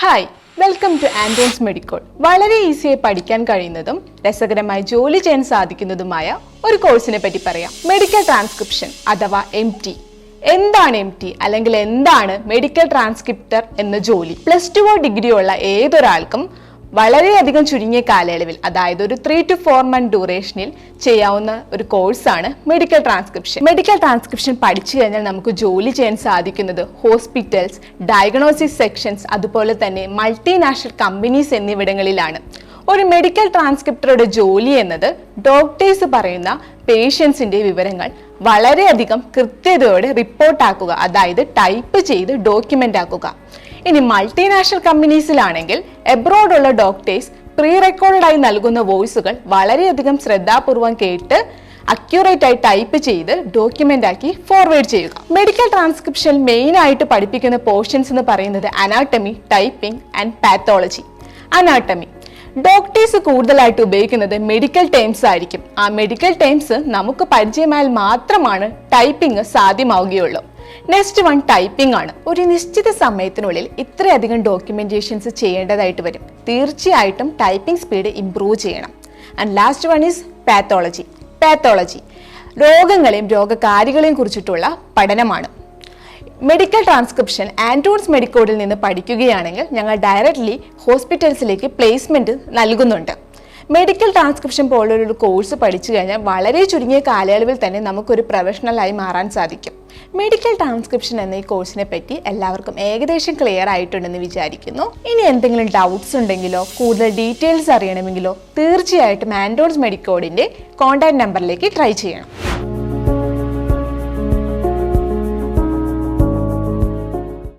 Hi, welcome to Andron's medical. വളരെ ഈസിയായി പഠിക്കാൻ കഴിയുന്നതും രസകരമായി ജോലി ചെയ്യാൻ സാധിക്കുന്നതുമായ ഒരു കോഴ്സിനെ പറ്റി പറയാം. മെഡിക്കൽ ട്രാൻസ്ക്രിപ്ഷൻ അഥവാ MT. എന്താണ് MT അല്ലെങ്കിൽ എന്താണ് മെഡിക്കൽ ട്രാൻസ്ക്രിപ്റ്റർ എന്ന ജോലി? +2 ഡിഗ്രിയോ ഉള്ള ഏതൊരാൾക്കും വളരെയധികം ചുരുങ്ങിയ കാലയളവിൽ, അതായത് ഒരു 3 to 4 month ഡ്യൂറേഷനിൽ ചെയ്യാവുന്ന ഒരു കോഴ്സാണ് മെഡിക്കൽ ട്രാൻസ്ക്രിപ്ഷൻ. മെഡിക്കൽ ട്രാൻസ്ക്രിപ്ഷൻ പഠിച്ചു കഴിഞ്ഞാൽ നമുക്ക് ജോലി ചെയ്യാൻ സാധിക്കുന്നത് ഹോസ്പിറ്റൽസ്, ഡയഗ്നോസിസ് സെക്ഷൻസ്, അതുപോലെ തന്നെ മൾട്ടിനാഷണൽ കമ്പനീസ് എന്നിവിടങ്ങളിലാണ്. ഒരു മെഡിക്കൽ ട്രാൻസ്ക്രിപ്റ്ററുടെ ജോലി എന്നത് ഡോക്ടേഴ്സ് പറയുന്ന പേഷ്യൻസിന്റെ വിവരങ്ങൾ വളരെയധികം കൃത്യതയോടെ റിപ്പോർട്ടാക്കുക, അതായത് ടൈപ്പ് ചെയ്ത് ഡോക്യുമെന്റ് ആക്കുക. ഇനി മൾട്ടിനാഷണൽ കമ്പനീസിലാണെങ്കിൽ എബ്രോഡുള്ള ഡോക്ടേഴ്സ് പ്രീ റെക്കോർഡായി നൽകുന്ന വോയിസുകൾ വളരെയധികം ശ്രദ്ധാപൂർവം കേട്ട് അക്യൂറേറ്റ് ആയി ടൈപ്പ് ചെയ്ത് ഡോക്യുമെന്റ് ആക്കി ഫോർവേഡ് ചെയ്യുക. മെഡിക്കൽ ട്രാൻസ്ക്രിപ്ഷൻ മെയിൻ ആയിട്ട് പഠിപ്പിക്കുന്ന പോർഷൻസ് എന്ന് പറയുന്നത് anatomy, typing and pathology. Anatomy doctors കൂടുതലായിട്ട് ഉപയോഗിക്കുന്നത് മെഡിക്കൽ ടേംസ് ആയിരിക്കും. ആ മെഡിക്കൽ ടേംസ് നമുക്ക് പരിചയമായാൽ മാത്രമാണ് ടൈപ്പിംഗ് സാധ്യമാവുകയുള്ളൂ. നെക്സ്റ്റ് വൺ ടൈപ്പിംഗ് ആണ്. ഒരു നിശ്ചിത സമയത്തിനുള്ളിൽ ഇത്രയധികം ഡോക്യുമെന്റേഷൻസ് ചെയ്യേണ്ടതായിട്ട് വരും. തീർച്ചയായിട്ടും ടൈപ്പിംഗ് സ്പീഡ് ഇംപ്രൂവ് ചെയ്യണം. And last one is pathology. Pathology രോഗങ്ങളെയും രോഗകാരികളെയും കുറിച്ചിട്ടുള്ള പഠനമാണ്. മെഡിക്കൽ ട്രാൻസ്ക്രിപ്ഷൻ ആൻഡ്രോൺസ് മെഡിക്കോഡിൽ നിന്ന് പഠിക്കുകയാണെങ്കിൽ ഞങ്ങൾ ഡയറക്റ്റ്ലി ഹോസ്പിറ്റൽസിലേക്ക് പ്ലേസ്മെന്റ് നൽകുന്നുണ്ട്. മെഡിക്കൽ ട്രാൻസ്ക്രിപ്ഷൻ പോലൊരു കോഴ്സ് പഠിച്ചു കഴിഞ്ഞാൽ വളരെ ചുരുങ്ങിയ കാലയളവിൽ തന്നെ നമുക്കൊരു പ്രൊഫഷണലായി മാറാൻ സാധിക്കും. മെഡിക്കൽ ട്രാൻസ്ക്രിപ്ഷൻ എന്ന ഈ കോഴ്സിനെ പറ്റി എല്ലാവർക്കും ഏകദേശം ക്ലിയർ ആയിട്ടുണ്ടെന്ന് വിചാരിക്കുന്നു. ഇനി എന്തെങ്കിലും ഡൗട്ട്സ് ഉണ്ടെങ്കിലോ കൂടുതൽ ഡീറ്റെയിൽസ് അറിയണമെങ്കിലോ തീർച്ചയായിട്ടും ആൻഡ്രോൺസ് മെഡിക്കോഡിന്റെ കോൺടാക്ട് നമ്പറിലേക്ക് ട്രൈ ചെയ്യണം.